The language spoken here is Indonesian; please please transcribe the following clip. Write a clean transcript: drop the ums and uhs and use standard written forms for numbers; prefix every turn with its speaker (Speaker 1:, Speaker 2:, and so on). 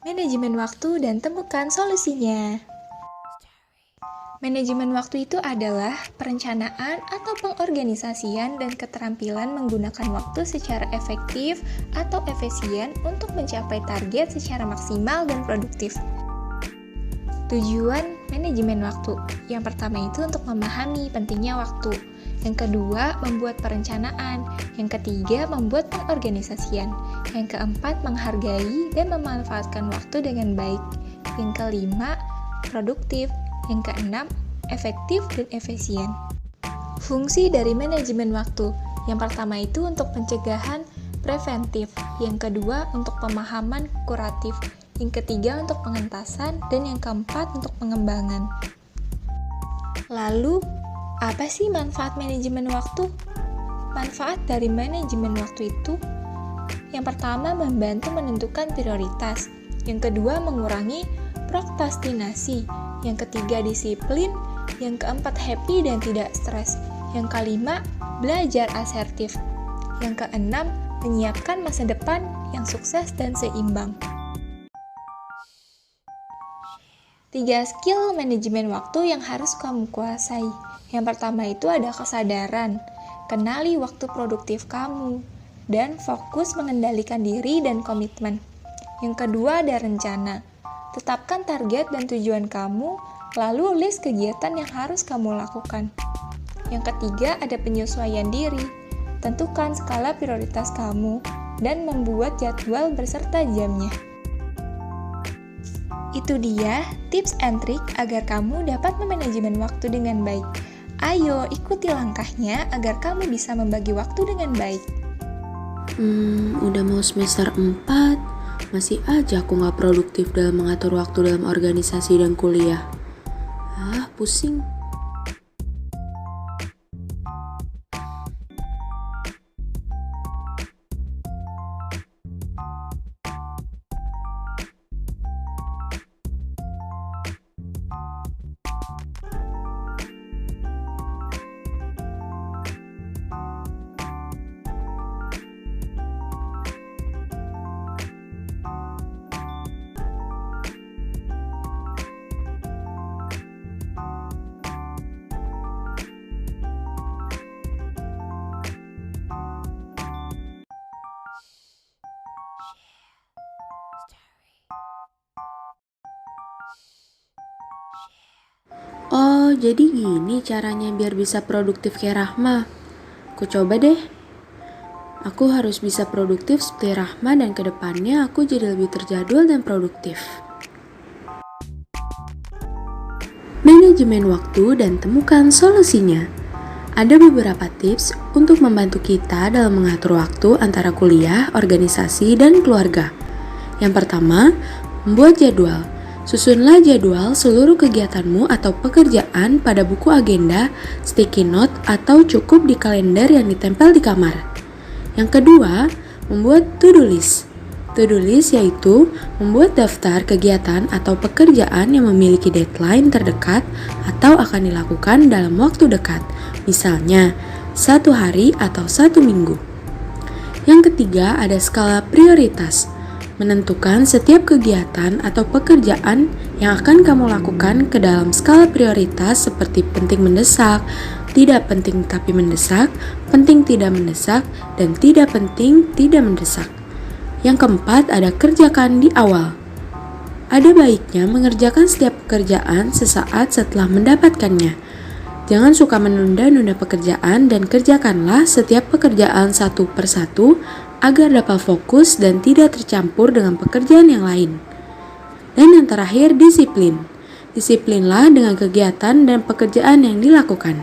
Speaker 1: Manajemen waktu dan temukan solusinya. Manajemen waktu itu adalah perencanaan atau pengorganisasian dan keterampilan menggunakan waktu secara efektif atau efisien untuk mencapai target secara maksimal dan produktif. Tujuan manajemen waktu. Yang pertama itu untuk memahami pentingnya waktu. Yang kedua, membuat perencanaan. Yang ketiga, membuat pengorganisasian. Yang keempat, menghargai dan memanfaatkan waktu dengan baik. Yang kelima, produktif. Yang keenam, efektif dan efisien. Fungsi dari manajemen waktu. Yang pertama itu untuk pencegahan preventif. Yang kedua, untuk pemahaman kuratif. Yang ketiga, untuk pengentasan. Dan yang keempat, untuk pengembangan. Lalu, apa sih manfaat manajemen waktu? Manfaat dari manajemen waktu itu, yang pertama membantu menentukan prioritas, yang kedua mengurangi prokrastinasi, yang ketiga disiplin, yang keempat happy dan tidak stres, yang kelima belajar asertif, yang keenam menyiapkan masa depan yang sukses dan seimbang. 3 skill manajemen waktu yang harus kamu kuasai. Yang pertama itu ada kesadaran, kenali waktu produktif kamu, dan fokus mengendalikan diri dan komitmen. Yang kedua ada rencana, tetapkan target dan tujuan kamu, lalu list kegiatan yang harus kamu lakukan. Yang ketiga ada penyesuaian diri, tentukan skala prioritas kamu, dan membuat jadwal beserta jamnya. Itu dia tips and trik agar kamu dapat memanajemen waktu dengan baik. Ayo ikuti langkahnya agar kamu bisa membagi waktu dengan baik.
Speaker 2: Udah mau semester 4, masih aja aku gak produktif dalam mengatur waktu dalam organisasi dan kuliah. Pusing. Oh, jadi gini caranya biar bisa produktif kayak Rahma. Aku coba deh. Aku harus bisa produktif seperti Rahma dan kedepannya aku jadi lebih terjadwal dan produktif. Manajemen waktu dan temukan solusinya. Ada beberapa tips untuk membantu kita dalam mengatur waktu antara kuliah, organisasi, dan keluarga. Yang pertama, membuat jadwal. Susunlah jadwal seluruh kegiatanmu atau pekerjaan pada buku agenda, sticky note, atau cukup di kalender yang ditempel di kamar. Yang kedua, membuat to-do list. To-do list yaitu membuat daftar kegiatan atau pekerjaan yang memiliki deadline terdekat atau akan dilakukan dalam waktu dekat, misalnya 1 hari atau 1 minggu. Yang ketiga, ada skala prioritas. Menentukan setiap kegiatan atau pekerjaan yang akan kamu lakukan ke dalam skala prioritas seperti penting mendesak, tidak penting tapi mendesak, penting tidak mendesak, dan tidak penting tidak mendesak. Yang keempat ada kerjakan di awal. Ada baiknya mengerjakan setiap pekerjaan sesaat setelah mendapatkannya. Jangan suka menunda-nunda pekerjaan dan kerjakanlah setiap pekerjaan satu persatu agar dapat fokus dan tidak tercampur dengan pekerjaan yang lain. Dan yang terakhir, disiplin. Disiplinlah dengan kegiatan dan pekerjaan yang dilakukan.